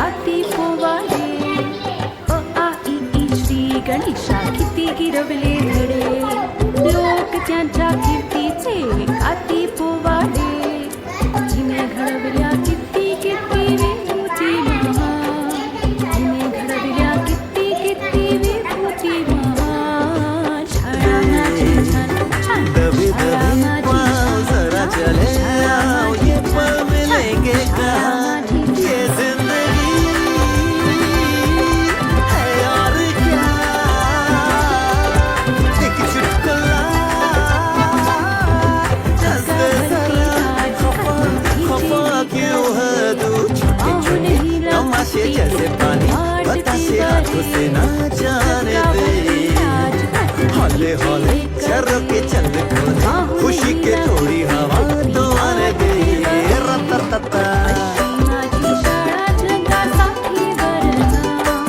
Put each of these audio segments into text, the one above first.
हाती पोवाडे अ आ इ ई श्री गणेशा किती गिरवले धडे लोक त्यांच्या कीर्तीचे हाती पोवाडे जिने घडवल्या किती किती विभूती महान जिने घडवल्या किती किती विभूती महान शाळा माझी छान छान शाळा माझी जरा चले आओ ये पल मिलेंगे कहाँ ये जिंदगी है और क्या एक चुटकुला जस जरा खफा क्यों है तू तमाशे जैसे पानी बतासे आंखों से ना जाने दे हौले हौले चरों के चल को खुशी के थोड़ी हवा तो आने दे रततता माझी शाळा जगासाठी वरदान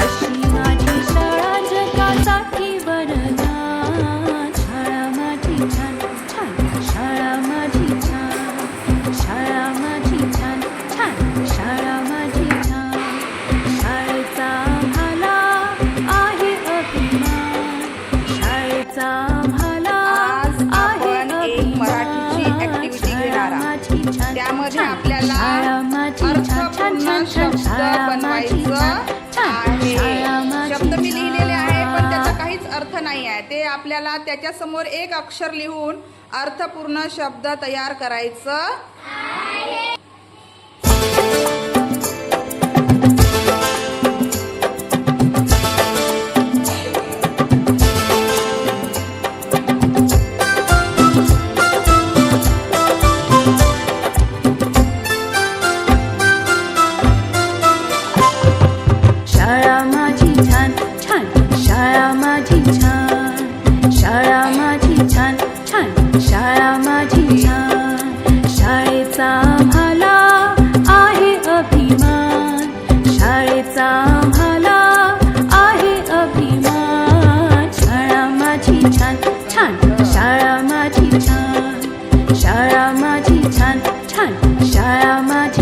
अशी माझी शाळा जगासाठी वरदान शाळा माझी छान छान शाळा माझी छान शाळा माझी छान छान शाळा माझी छान शाळेचा आम्हाला आहे अभिमान शाळेचा आम्हाला आज आहे आपण एक मराठीची ऍक्टिव्हिटी घेणार आहोत. त्यामध्ये आपल्याला अर्थपूर्ण शब्द बनवायचं आहे. शब्द मी लिहिलेले आहे पण त्याचा काहीच अर्थ नाही आहे. ते आपल्याला त्याच्या समोर एक अक्षर लिहून अर्थपूर्ण शब्द तयार करायचं शाळा माझी छान छान शाळा माझी छान शाळा माझी छान छान शाळा माझी छान शाळेचा आम्हाला आहे अभिमान शाळेचा आम्हाला आहे अभिमान शाळा माझी छान छान शाळा माझी छान शाळा माझी छान छान शाळा माझी